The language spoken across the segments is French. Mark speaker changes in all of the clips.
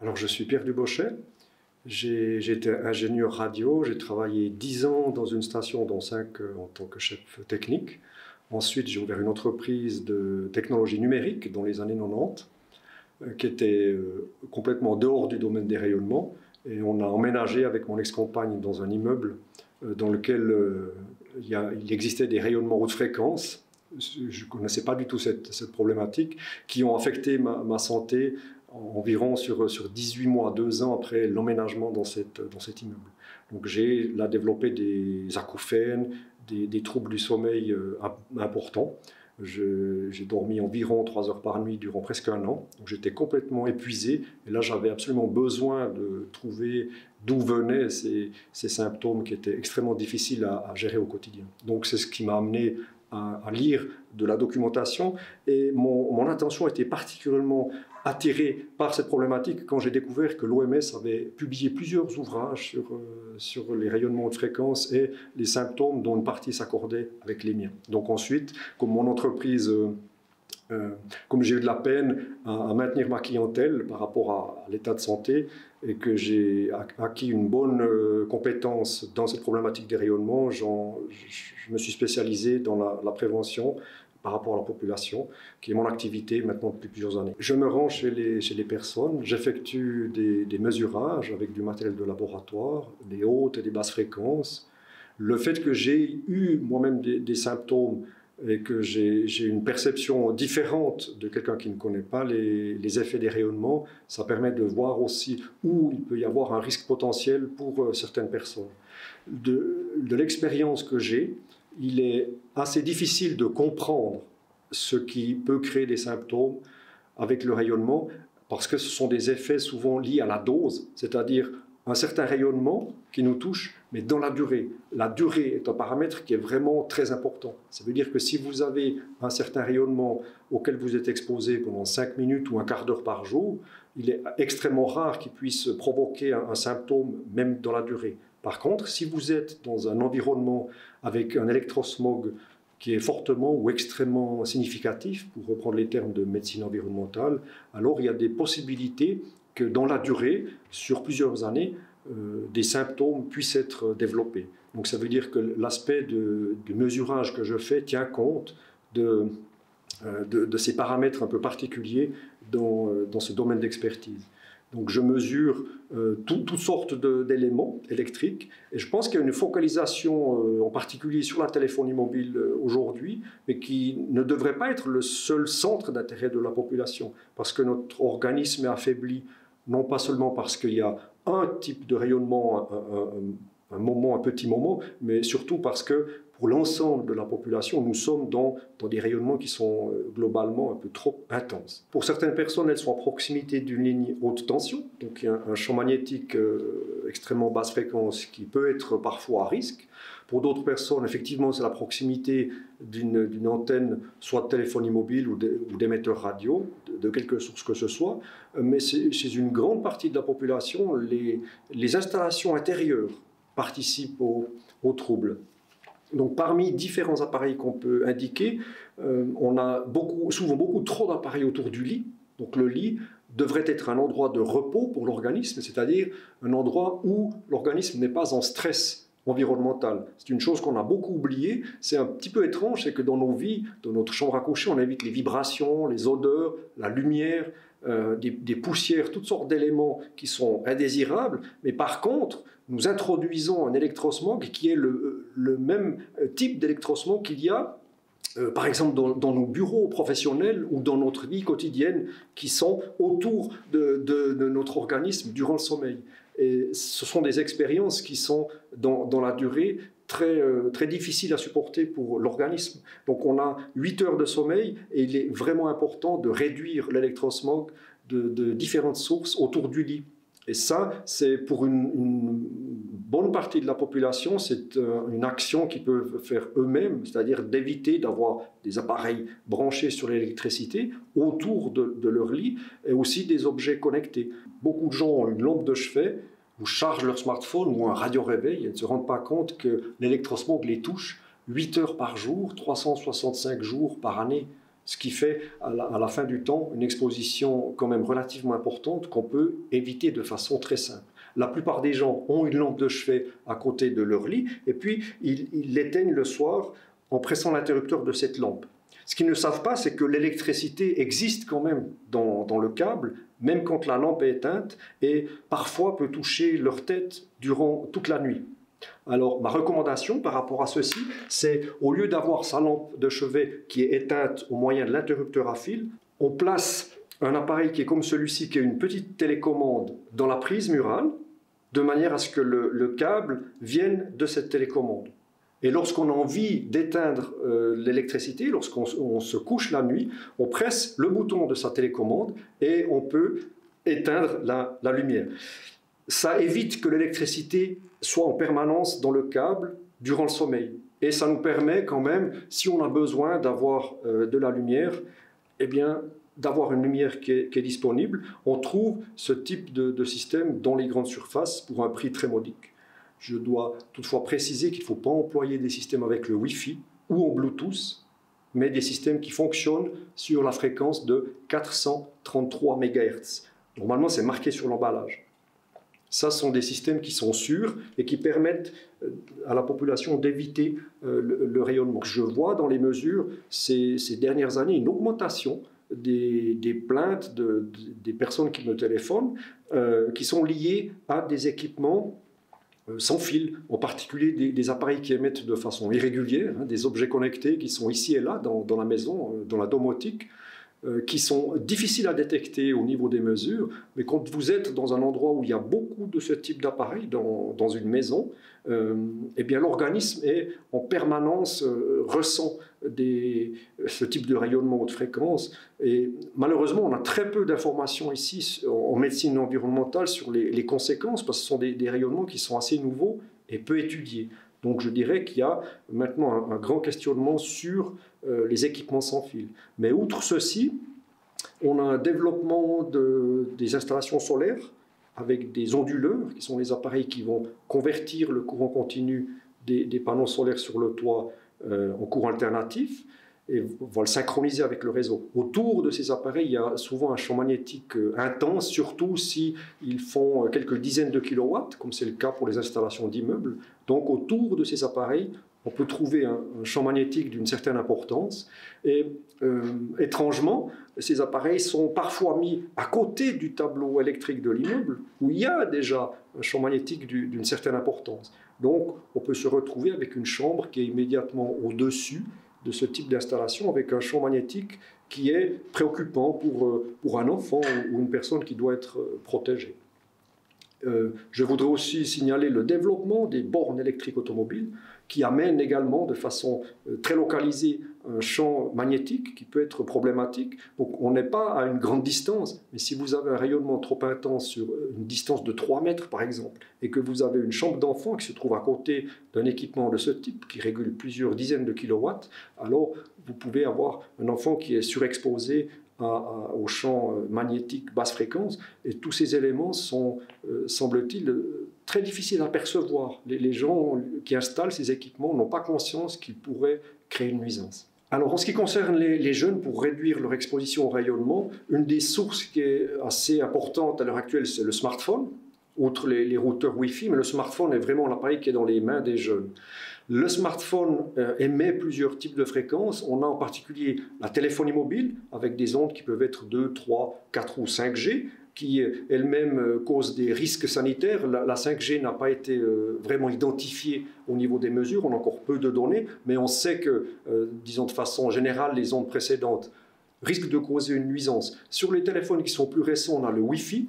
Speaker 1: Alors, je suis Pierre Dubochet. J'ai été ingénieur radio. J'ai travaillé 10 ans dans une station, dont 5 en tant que chef technique. Ensuite, j'ai ouvert une entreprise de technologie numérique dans les années 90, qui était complètement dehors du domaine des rayonnements. Et on a emménagé avec mon ex-compagne dans un immeuble dans lequel il existait des rayonnements haute fréquence. Je ne connaissais pas du tout cette problématique, qui ont affecté ma santé environ sur 18 mois, 2 ans après l'emménagement dans cet immeuble. Donc j'ai là développé des acouphènes, des troubles du sommeil importants. J'ai dormi environ 3 heures par nuit durant presque 1 an. Donc j'étais complètement épuisé. Et là, j'avais absolument besoin de trouver d'où venaient ces symptômes qui étaient extrêmement difficiles à gérer au quotidien. Donc c'est ce qui m'a amené à lire de la documentation. Et mon attention était particulièrement attirée par cette problématique quand j'ai découvert que l'OMS avait publié plusieurs ouvrages sur les rayonnements haute fréquence et les symptômes dont une partie s'accordait avec les miens. Donc ensuite, comme mon entreprise, comme j'ai eu de la peine à maintenir ma clientèle par rapport à l'état de santé et que j'ai acquis une bonne compétence dans cette problématique des rayonnements, je me suis spécialisé dans la prévention par rapport à la population, qui est mon activité maintenant depuis plusieurs années. Je me rends chez les personnes, j'effectue des mesurages avec du matériel de laboratoire, des hautes et des basses fréquences. Le fait que j'ai eu moi-même des symptômes et que j'ai une perception différente de quelqu'un qui ne connaît pas les effets des rayonnements, ça permet de voir aussi où il peut y avoir un risque potentiel pour certaines personnes. De l'expérience que j'ai, il est assez difficile de comprendre ce qui peut créer des symptômes avec le rayonnement, parce que ce sont des effets souvent liés à la dose, c'est-à-dire un certain rayonnement qui nous touche, mais dans la durée. La durée est un paramètre qui est vraiment très important. Ça veut dire que si vous avez un certain rayonnement auquel vous êtes exposé pendant 5 minutes ou un quart d'heure par jour, il est extrêmement rare qu'il puisse provoquer un symptôme, même dans la durée. Par contre, si vous êtes dans un environnement avec un électrosmog qui est fortement ou extrêmement significatif, pour reprendre les termes de médecine environnementale, alors il y a des possibilités que dans la durée, sur plusieurs années, des symptômes puissent être développés. Donc ça veut dire que l'aspect du mesurage que je fais tient compte de ces paramètres un peu particuliers dans ce domaine d'expertise. Donc je mesure toutes sortes d'éléments électriques et je pense qu'il y a une focalisation en particulier sur la téléphonie mobile aujourd'hui, mais qui ne devrait pas être le seul centre d'intérêt de la population, parce que notre organisme est affaibli, non pas seulement parce qu'il y a un type de rayonnement, un petit moment, mais surtout parce que pour l'ensemble de la population, nous sommes dans des rayonnements qui sont globalement un peu trop intenses. Pour certaines personnes, elles sont à proximité d'une ligne haute tension, donc il y a un champ magnétique extrêmement basse fréquence qui peut être parfois à risque. Pour d'autres personnes, effectivement, c'est la proximité d'une antenne, soit de téléphonie mobile ou d'émetteurs radio, de quelque source que ce soit. Mais chez une grande partie de la population, les installations intérieures participent aux troubles. Donc, parmi différents appareils qu'on peut indiquer, on a souvent beaucoup trop d'appareils autour du lit. Donc, le lit devrait être un endroit de repos pour l'organisme, c'est-à-dire un endroit où l'organisme n'est pas en stress environnemental. C'est une chose qu'on a beaucoup oubliée. C'est un petit peu étrange, c'est que dans nos vies, dans notre chambre à coucher, on évite les vibrations, les odeurs, la lumière, des poussières, toutes sortes d'éléments qui sont indésirables. Mais par contre, nous introduisons un électrosmog qui est le même type d'électrosmog qu'il y a, par exemple, dans nos bureaux professionnels ou dans notre vie quotidienne, qui sont autour de notre organisme durant le sommeil. Et ce sont des expériences qui sont, dans la durée, très difficiles à supporter pour l'organisme. Donc on a 8 heures de sommeil et il est vraiment important de réduire l'électrosmog de différentes sources autour du lit. Et ça, c'est pour une bonne partie de la population, c'est une action qu'ils peuvent faire eux-mêmes, c'est-à-dire d'éviter d'avoir des appareils branchés sur l'électricité autour de leur lit et aussi des objets connectés. Beaucoup de gens ont une lampe de chevet ou chargent leur smartphone ou un radio-réveil et ne se rendent pas compte que l'électrosmog les touche 8 heures par jour, 365 jours par année. Ce qui fait à la fin du temps une exposition quand même relativement importante qu'on peut éviter de façon très simple. La plupart des gens ont une lampe de chevet à côté de leur lit et puis ils l'éteignent le soir en pressant l'interrupteur de cette lampe. Ce qu'ils ne savent pas, c'est que l'électricité existe quand même dans le câble, même quand la lampe est éteinte, et parfois peut toucher leur tête durant toute la nuit. Alors, ma recommandation par rapport à ceci, c'est au lieu d'avoir sa lampe de chevet qui est éteinte au moyen de l'interrupteur à fil, on place un appareil qui est comme celui-ci, qui est une petite télécommande dans la prise murale, de manière à ce que le câble vienne de cette télécommande. Et lorsqu'on a envie d'éteindre l'électricité, lorsqu'on se couche la nuit, on presse le bouton de sa télécommande et on peut éteindre la lumière. Ça évite que l'électricité soit en permanence dans le câble durant le sommeil. Et ça nous permet quand même, si on a besoin d'avoir de la lumière, eh bien, d'avoir une lumière qui est disponible. On trouve ce type de système dans les grandes surfaces pour un prix très modique. Je dois toutefois préciser qu'il ne faut pas employer des systèmes avec le Wi-Fi ou en Bluetooth, mais des systèmes qui fonctionnent sur la fréquence de 433 MHz. Normalement, c'est marqué sur l'emballage. Ça sont des systèmes qui sont sûrs et qui permettent à la population d'éviter le rayonnement. Je vois dans les mesures ces dernières années une augmentation des plaintes des personnes qui me téléphonent qui sont liées à des équipements sans fil, en particulier des appareils qui émettent de façon irrégulière, des objets connectés qui sont ici et là dans la maison, dans la domotique, qui sont difficiles à détecter au niveau des mesures, mais quand vous êtes dans un endroit où il y a beaucoup de ce type d'appareils dans une maison, eh bien l'organisme est en permanence ressent ce type de rayonnement haute fréquence. Et malheureusement, on a très peu d'informations ici en médecine environnementale sur les conséquences, parce que ce sont des rayonnements qui sont assez nouveaux et peu étudiés. Donc je dirais qu'il y a maintenant un grand questionnement sur les équipements sans fil. Mais outre ceci, on a un développement des installations solaires avec des onduleurs, qui sont les appareils qui vont convertir le courant continu des panneaux solaires sur le toit en courant alternatif et vont le synchroniser avec le réseau. Autour de ces appareils, il y a souvent un champ magnétique intense, surtout s'ils font quelques dizaines de kilowatts, comme c'est le cas pour les installations d'immeubles. Donc autour de ces appareils, on peut trouver un champ magnétique d'une certaine importance. Et étrangement, ces appareils sont parfois mis à côté du tableau électrique de l'immeuble, où il y a déjà un champ magnétique d'une certaine importance. Donc on peut se retrouver avec une chambre qui est immédiatement au-dessus de ce type d'installation, avec un champ magnétique qui est préoccupant pour un enfant ou une personne qui doit être protégée. Je voudrais aussi signaler le développement des bornes électriques automobiles qui amènent également de façon très localisée un champ magnétique qui peut être problématique. Donc on n'est pas à une grande distance, mais si vous avez un rayonnement trop intense sur une distance de 3 mètres par exemple, et que vous avez une chambre d'enfant qui se trouve à côté d'un équipement de ce type, qui régule plusieurs dizaines de kilowatts, alors vous pouvez avoir un enfant qui est surexposé au champ magnétique basse fréquence, et tous ces éléments sont, semble-t-il, très difficiles à percevoir. Les gens qui installent ces équipements n'ont pas conscience qu'ils pourraient créer une nuisance. Alors, en ce qui concerne les jeunes, pour réduire leur exposition au rayonnement, une des sources qui est assez importante à l'heure actuelle, c'est le smartphone, outre les routeurs Wi-Fi, mais le smartphone est vraiment l'appareil qui est dans les mains des jeunes. Le smartphone émet plusieurs types de fréquences. On a en particulier la téléphonie mobile, avec des ondes qui peuvent être 2, 3, 4 ou 5G, qui elles-mêmes causent des risques sanitaires. La 5G n'a pas été vraiment identifiée au niveau des mesures, on a encore peu de données, mais on sait que, disons de façon générale, les ondes précédentes risquent de causer une nuisance. Sur les téléphones qui sont plus récents, on a le Wi-Fi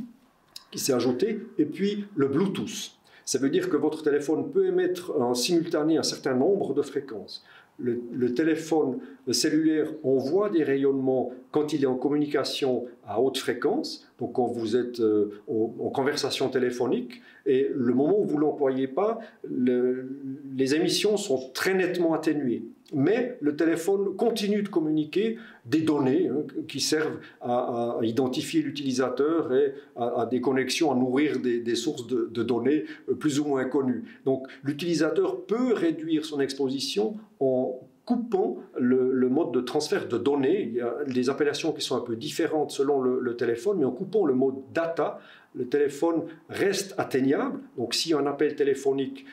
Speaker 1: qui s'est ajouté, et puis le Bluetooth. Ça veut dire que votre téléphone peut émettre en simultané un certain nombre de fréquences. Le téléphone cellulaire envoie des rayonnements quand il est en communication à haute fréquence, donc quand vous êtes en conversation téléphonique, et le moment où vous ne l'employez pas, les émissions sont très nettement atténuées. Mais le téléphone continue de communiquer des données qui servent à identifier l'utilisateur et à des connexions, à nourrir des sources de données plus ou moins connues. Donc l'utilisateur peut réduire son exposition en coupant le mode de transfert de données. Il y a des appellations qui sont un peu différentes selon le téléphone, mais en coupant le mode data, le téléphone reste atteignable. Donc s'il y a un appel téléphonique,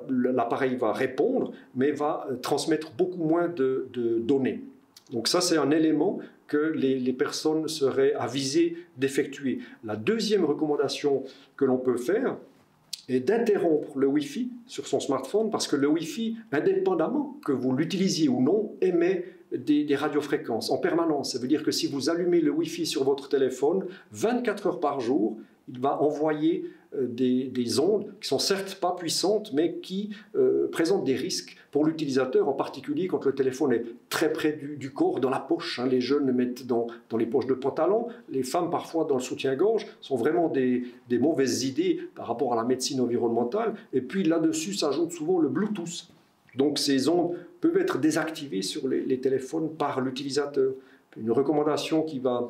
Speaker 1: l'appareil va répondre, mais va transmettre beaucoup moins de données. Donc ça, c'est un élément que les personnes seraient avisées d'effectuer. La deuxième recommandation que l'on peut faire est d'interrompre le Wi-Fi sur son smartphone, parce que le Wi-Fi, indépendamment que vous l'utilisiez ou non, émet des radiofréquences en permanence. Ça veut dire que si vous allumez le Wi-Fi sur votre téléphone, 24 heures par jour, il va envoyer des ondes qui sont certes pas puissantes, mais qui présentent des risques pour l'utilisateur, en particulier quand le téléphone est très près du corps, dans la poche. Les jeunes le mettent dans les poches de pantalon, les femmes parfois dans le soutien-gorge. Ce sont vraiment des mauvaises idées par rapport à la médecine environnementale. Et puis là-dessus s'ajoute souvent le Bluetooth. Donc ces ondes peuvent être désactivées sur les téléphones par l'utilisateur. Une recommandation qui va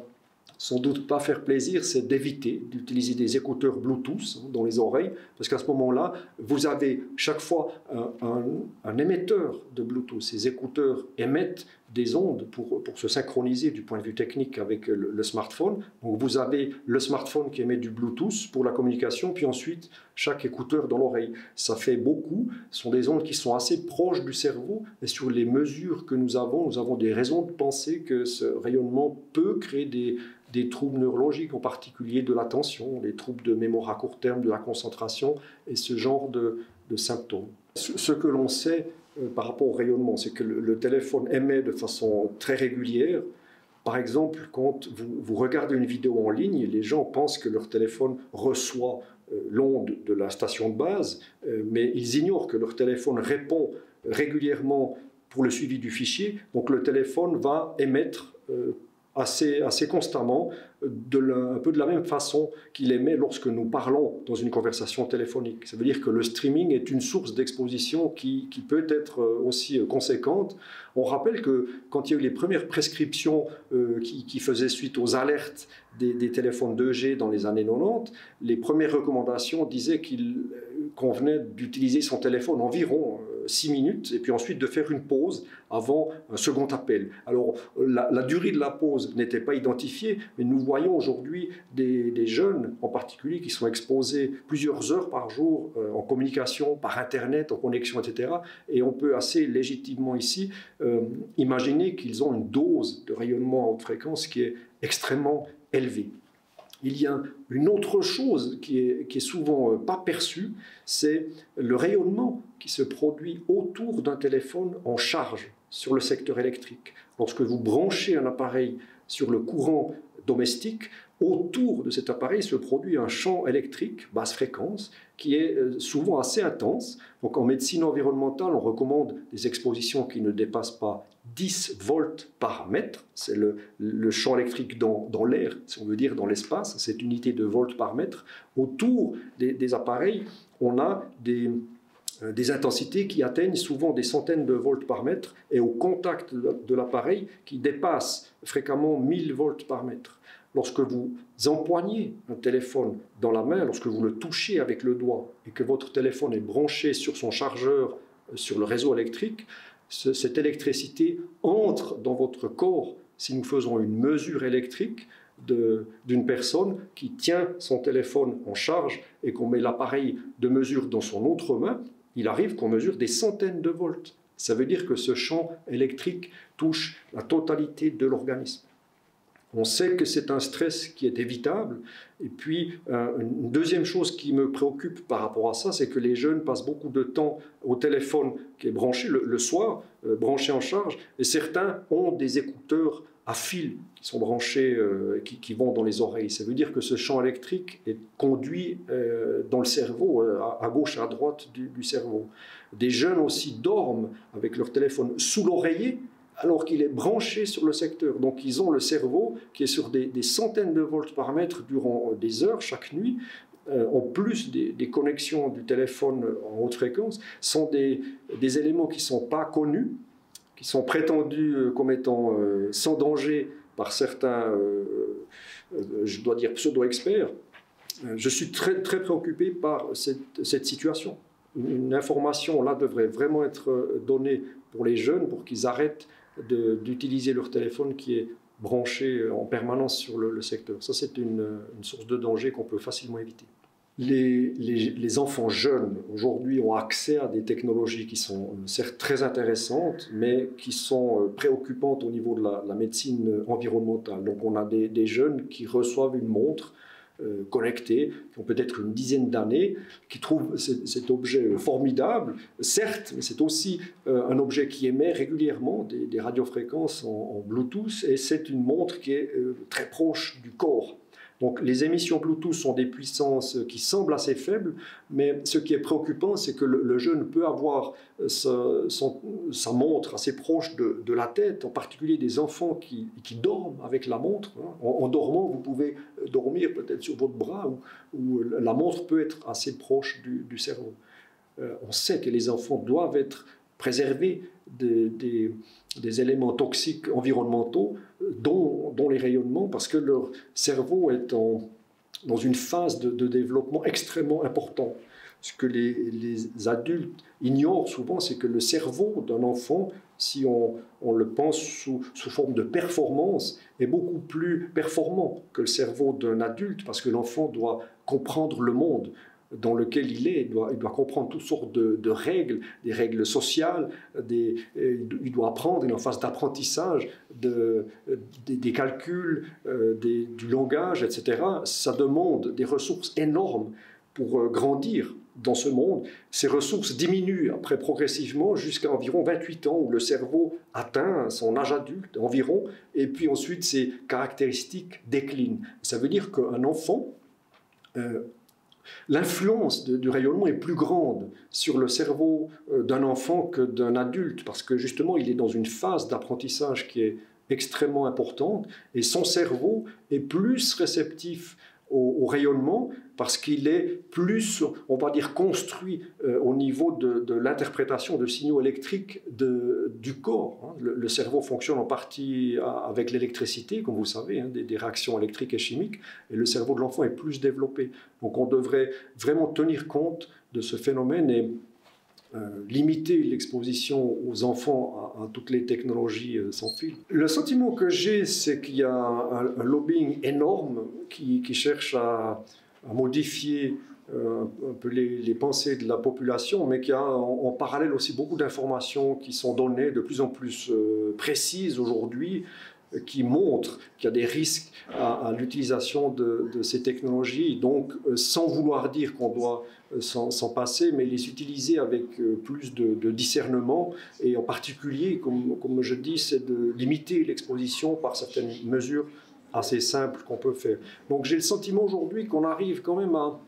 Speaker 1: sans doute pas faire plaisir, c'est d'éviter d'utiliser des écouteurs Bluetooth dans les oreilles, parce qu'à ce moment-là, vous avez chaque fois un émetteur de Bluetooth. Ces écouteurs émettent des ondes pour se synchroniser du point de vue technique avec le smartphone. Donc vous avez le smartphone qui émet du Bluetooth pour la communication, puis ensuite chaque écouteur dans l'oreille. Ça fait beaucoup, ce sont des ondes qui sont assez proches du cerveau, et sur les mesures que nous avons des raisons de penser que ce rayonnement peut créer des troubles neurologiques, en particulier de l'attention, des troubles de mémoire à court terme, de la concentration et ce genre de symptômes. Ce que l'on sait par rapport au rayonnement, c'est que le téléphone émet de façon très régulière. Par exemple, quand vous regardez une vidéo en ligne, les gens pensent que leur téléphone reçoit l'onde de la station de base, mais ils ignorent que leur téléphone répond régulièrement pour le suivi du fichier. Donc le téléphone va émettre assez constamment, un peu de la même façon qu'il émet lorsque nous parlons dans une conversation téléphonique. Ça veut dire que le streaming est une source d'exposition qui peut être aussi conséquente. On rappelle que quand il y a eu les premières prescriptions qui faisaient suite aux alertes des téléphones 2G dans les années 90, les premières recommandations disaient qu'il convenait d'utiliser son téléphone environ 6 minutes et puis ensuite de faire une pause avant un second appel. Alors la durée de la pause n'était pas identifiée, mais nous voyons aujourd'hui des jeunes en particulier qui sont exposés plusieurs heures par jour en communication, par Internet, en connexion, etc. Et on peut assez légitimement ici imaginer qu'ils ont une dose de rayonnement à haute fréquence qui est extrêmement élevée. Il y a une autre chose qui est souvent pas perçue, c'est le rayonnement qui se produit autour d'un téléphone en charge sur le secteur électrique. Lorsque vous branchez un appareil sur le courant domestique, autour de cet appareil se produit un champ électrique basse fréquence qui est souvent assez intense. Donc en médecine environnementale, on recommande des expositions qui ne dépassent pas 10 volts par mètre. C'est le champ électrique dans l'air, si on veut dire dans l'espace, cette unité de volts par mètre. Autour des appareils, on a des intensités qui atteignent souvent des centaines de volts par mètre et au contact de l'appareil qui dépassent fréquemment 1000 volts par mètre. Lorsque vous empoignez un téléphone dans la main, lorsque vous le touchez avec le doigt et que votre téléphone est branché sur son chargeur, sur le réseau électrique, cette électricité entre dans votre corps. Si nous faisons une mesure électrique d'une personne qui tient son téléphone en charge et qu'on met l'appareil de mesure dans son autre main, il arrive qu'on mesure des centaines de volts. Ça veut dire que ce champ électrique touche la totalité de l'organisme. On sait que c'est un stress qui est évitable. Et puis, une deuxième chose qui me préoccupe par rapport à ça, c'est que les jeunes passent beaucoup de temps au téléphone qui est branché le soir, branché en charge, et certains ont des écouteurs à fil qui sont branchés, qui vont dans les oreilles. Ça veut dire que ce champ électrique est conduit dans le cerveau, à gauche et à droite du cerveau. Des jeunes aussi dorment avec leur téléphone sous l'oreiller, alors qu'il est branché sur le secteur. Donc ils ont le cerveau qui est sur des centaines de volts par mètre durant des heures chaque nuit, en plus des connexions du téléphone en haute fréquence, sont des éléments qui ne sont pas connus, qui sont prétendus comme étant sans danger par certains, je dois dire pseudo-experts. Je suis très, très préoccupé par cette situation. Une information là devrait vraiment être donnée pour les jeunes, pour qu'ils arrêtent d'utiliser leur téléphone qui est branché en permanence sur le secteur. Ça, c'est une source de danger qu'on peut facilement éviter. Les enfants jeunes, aujourd'hui, ont accès à des technologies qui sont certes très intéressantes, mais qui sont préoccupantes au niveau de la médecine environnementale. Donc, on a des jeunes qui reçoivent une montre connectés, qui ont peut-être une dizaine d'années, qui trouvent cet objet formidable, certes, mais c'est aussi un objet qui émet régulièrement des radiofréquences en Bluetooth, et c'est une montre qui est très proche du corps. Donc les émissions Bluetooth sont des puissances qui semblent assez faibles, mais ce qui est préoccupant, c'est que le jeune peut avoir sa montre assez proche de la tête, en particulier des enfants qui dorment avec la montre. En dormant, vous pouvez dormir peut-être sur votre bras, où la montre peut être assez proche du cerveau. On sait que les enfants doivent être préservés des éléments toxiques environnementaux, dont les rayonnements, parce que leur cerveau est dans une phase de développement extrêmement important. Ce que les adultes ignorent souvent, c'est que le cerveau d'un enfant, si on le pense sous forme de performance, est beaucoup plus performant que le cerveau d'un adulte, parce que l'enfant doit comprendre le monde dans lequel il est. Il doit comprendre toutes sortes de règles, des règles sociales, il doit apprendre, il est en phase d'apprentissage, des calculs, du langage, etc. Ça demande des ressources énormes pour grandir dans ce monde. Ces ressources diminuent après progressivement jusqu'à environ 28 ans, où le cerveau atteint son âge adulte environ, et puis ensuite ses caractéristiques déclinent. Ça veut dire qu'un enfant... L'influence du rayonnement est plus grande sur le cerveau d'un enfant que d'un adulte, parce que justement, il est dans une phase d'apprentissage qui est extrêmement importante, et son cerveau est plus réceptif au rayonnement, parce qu'il est plus, on va dire, construit au niveau de l'interprétation de signaux électriques du corps. Le cerveau fonctionne en partie avec l'électricité, comme vous savez, des réactions électriques et chimiques, et le cerveau de l'enfant est plus développé. Donc on devrait vraiment tenir compte de ce phénomène et limiter l'exposition aux enfants à toutes les technologies sans fil. Le sentiment que j'ai, c'est qu'il y a un lobbying énorme qui cherche à modifier un peu les pensées de la population, mais qu'il y a en parallèle aussi beaucoup d'informations qui sont données de plus en plus précises aujourd'hui, qui montrent qu'il y a des risques à l'utilisation de ces technologies, donc sans vouloir dire qu'on doit s'en passer, mais les utiliser avec plus de discernement, et en particulier, comme je dis, c'est de limiter l'exposition par certaines mesures assez simples qu'on peut faire. Donc j'ai le sentiment aujourd'hui qu'on arrive quand même à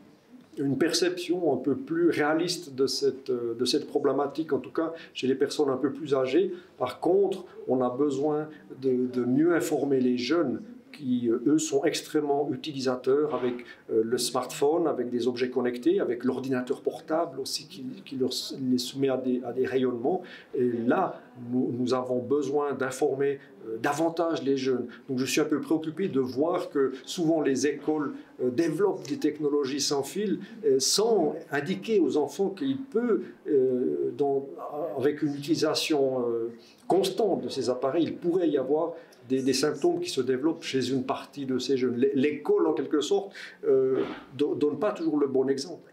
Speaker 1: une perception un peu plus réaliste de cette problématique, en tout cas chez les personnes un peu plus âgées. Par contre, on a besoin de mieux informer les jeunes qui, eux, sont extrêmement utilisateurs avec le smartphone, avec des objets connectés, avec l'ordinateur portable aussi qui les soumet à des rayonnements. Et là, nous avons besoin d'informer davantage les jeunes. Donc je suis un peu préoccupé de voir que souvent les écoles développent des technologies sans fil sans indiquer aux enfants qu'il peut, avec une utilisation constante de ces appareils, il pourrait y avoir des symptômes qui se développent chez une partie de ces jeunes. L'école, en quelque sorte, donne pas toujours le bon exemple.